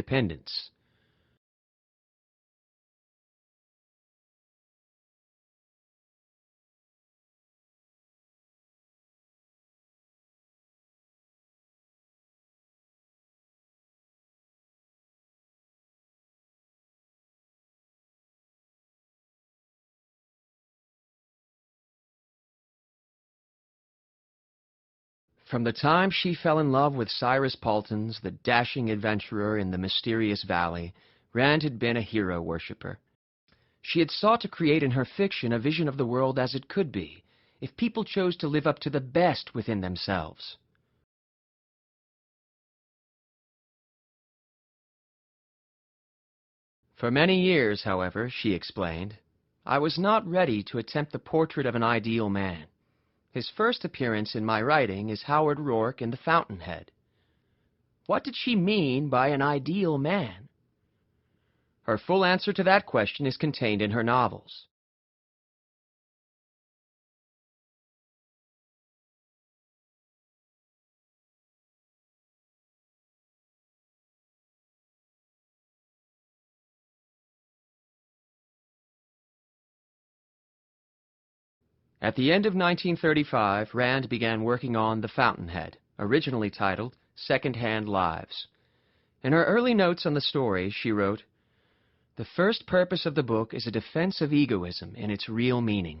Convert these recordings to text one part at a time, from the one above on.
independence. From the time she fell in love with Cyrus Paultons, the dashing adventurer in the mysterious valley, Rand had been a hero worshipper. She had sought to create in her fiction a vision of the world as it could be, if people chose to live up to the best within themselves. For many years, however, she explained, I was not ready to attempt the portrait of an ideal man. His first appearance in my writing is Howard Rourke in The Fountainhead. What did she mean by an ideal man? Her full answer to that question is contained in her novels. At the end of 1935, Rand began working on The Fountainhead, originally titled Second-Hand Lives. In her early notes on the story, she wrote, "The first purpose of the book is a defense of egoism in its real meaning."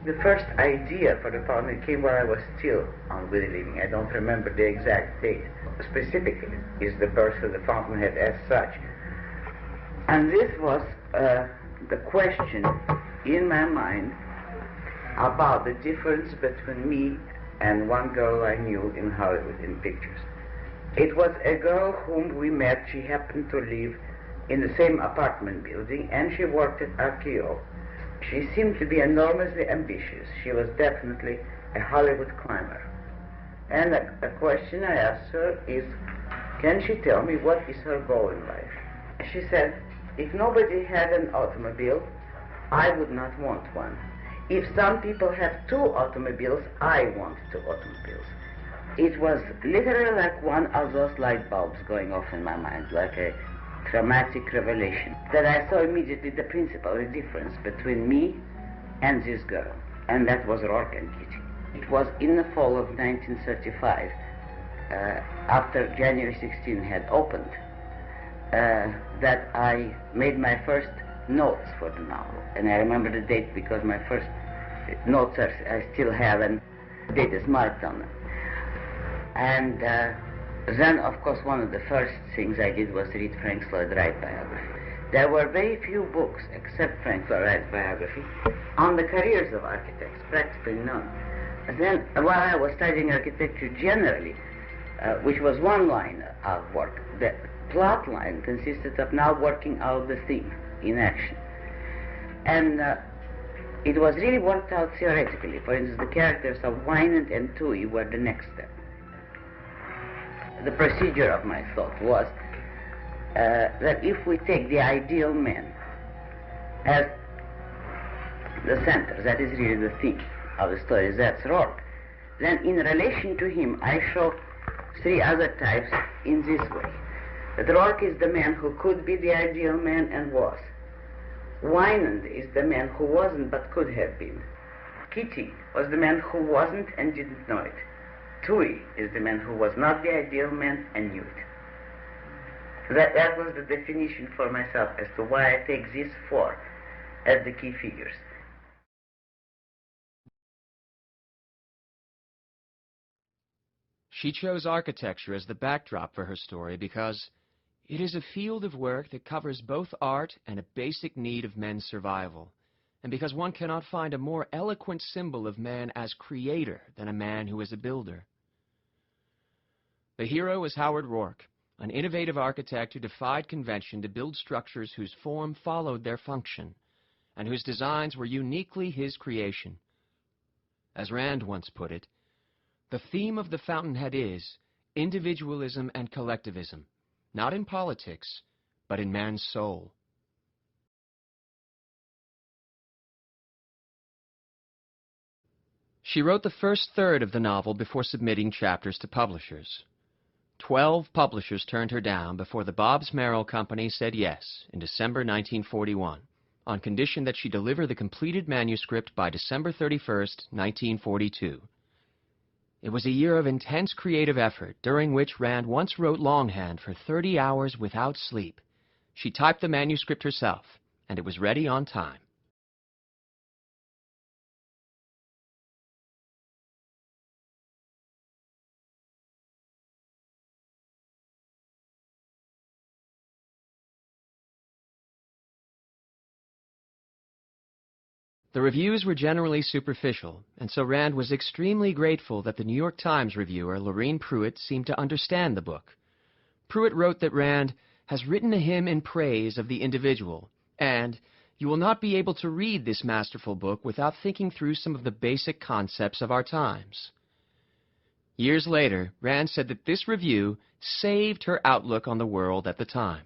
The first idea for the fountain came while I was still on With Living. I don't remember the exact date. Specifically, is the birth of the Fountainhead as such. And this was the question in my mind about the difference between me and one girl I knew in Hollywood in pictures. It was a girl whom we met. She happened to live in the same apartment building, and she worked at RKO. She seemed to be enormously ambitious. She was definitely a Hollywood climber. And a question I asked her is, can she tell me what is her goal in life? She said, if nobody had an automobile, I would not want one. If some people have 2 automobiles, I want 2 automobiles. It was literally like one of those light bulbs going off in my mind, like a dramatic revelation, that I saw immediately the principle, the difference between me and this girl, and that was Rourke and Kitty. It was in the fall of 1935, after January 16 had opened, that I made my first notes for the novel, and I remember the date because my first notes I still have, and the date is marked on them. And then, of course, one of the first things I did was read Frank Lloyd Wright biography. There were very few books, except Frank Lloyd Wright's biography, on the careers of architects, practically none. And then, while I was studying architecture generally, which was one line of work, the plot line consisted of now working out the theme in action. And it was really worked out theoretically. For instance, the characters of Wynand and Toohey were the next step. The procedure of my thought was that if we take the ideal man as the center, that is really the theme of the story, that's Rourke, then in relation to him I show 3 other types in this way. That Rourke is the man who could be the ideal man and was. Wynand is the man who wasn't but could have been. Kitty was the man who wasn't and didn't know it. Toohey is the man who was not the ideal man and knew it. That was the definition for myself as to why I take these 4 as the key figures. She chose architecture as the backdrop for her story because it is a field of work that covers both art and a basic need of men's survival, and because one cannot find a more eloquent symbol of man as creator than a man who is a builder. The hero is Howard Rourke, an innovative architect who defied convention to build structures whose form followed their function, and whose designs were uniquely his creation. As Rand once put it, the theme of The Fountainhead is individualism and collectivism, not in politics, but in man's soul. She wrote the first third of the novel before submitting chapters to publishers. 12 publishers turned her down before the Bobbs Merrill Company said yes in December 1941, on condition that she deliver the completed manuscript by December 31st, 1942. It was a year of intense creative effort, during which Rand once wrote longhand for 30 hours without sleep. She typed the manuscript herself, and it was ready on time. The reviews were generally superficial, and so Rand was extremely grateful that the New York Times reviewer, Lorene Pruitt, seemed to understand the book. Pruitt wrote that Rand has written a hymn in praise of the individual, and you will not be able to read this masterful book without thinking through some of the basic concepts of our times. Years later, Rand said that this review saved her outlook on the world at the time.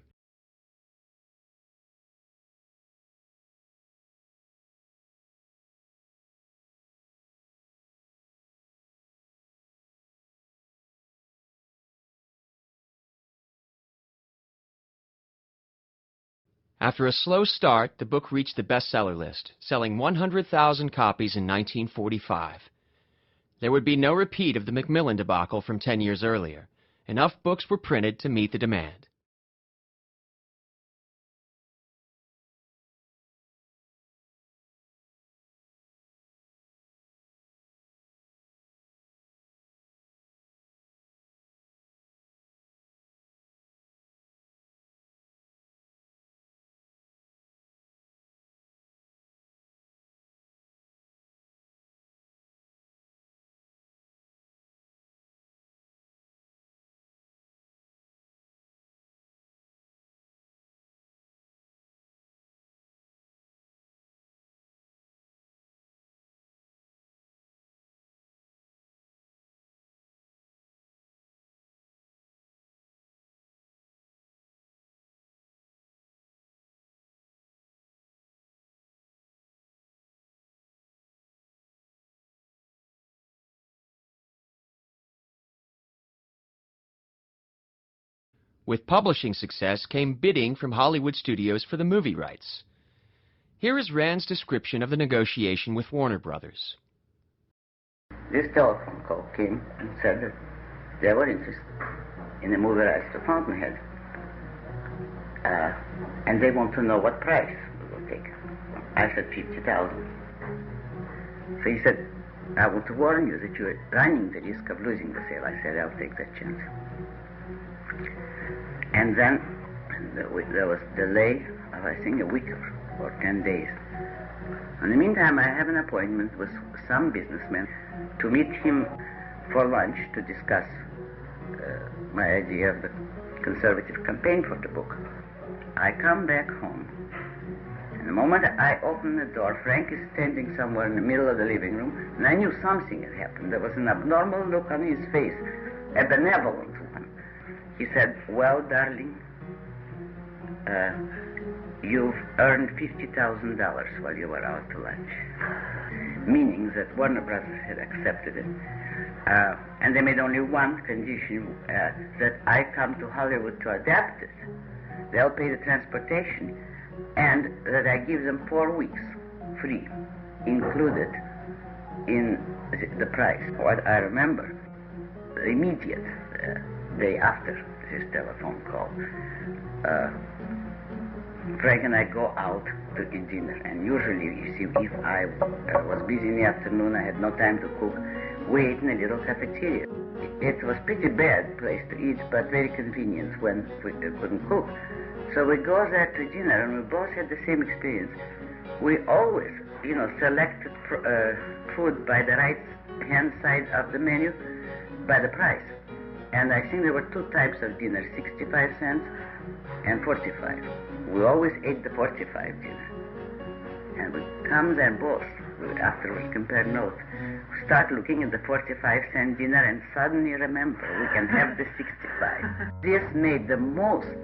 After a slow start, the book reached the bestseller list, selling 100,000 copies in 1945. There would be no repeat of the Macmillan debacle from 10 years earlier. Enough books were printed to meet the demand. With publishing success came bidding from Hollywood studios for the movie rights. Here is Rand's description of the negotiation with Warner Brothers. This telephone call came and said that they were interested in the movie rights to Fountainhead. And they want to know what price we will take. I said 50,000. So he said, I want to warn you that you're running the risk of losing the sale. I said, I'll take that chance. And then there was delay of, I think, a week or 10 days. In the meantime, I have an appointment with some businessman to meet him for lunch to discuss my idea of the conservative campaign for the book. I come back home, and the moment I open the door, Frank is standing somewhere in the middle of the living room, and I knew something had happened. There was an abnormal look on his face, a benevolent one. He said, well, darling, you've earned $50,000 while you were out to lunch. Meaning that Warner Brothers had accepted it. And they made only one condition, that I come to Hollywood to adapt it. They'll pay the transportation, and that I give them 4 weeks free, included in the price. What I remember, the immediate day after this telephone call, Frank and I go out to eat dinner, and usually, you see, if I was busy in the afternoon, I had no time to cook, we ate in a little cafeteria. It was a pretty bad place to eat, but very convenient when we couldn't cook. So we go there to dinner, and we both had the same experience. We always, selected food by the right-hand side of the menu by the price. And I think there were 2 types of dinner, 65 cents and 45. We always ate the 45 dinner. And we come there both, after we compare notes, start looking at the 45-cent dinner and suddenly remember we can have the 65. This made the most,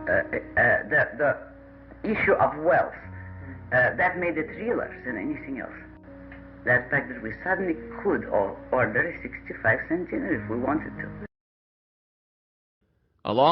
the issue of wealth, that made it realer than anything else. That fact that we suddenly could order a 65 centenary if we wanted to. Along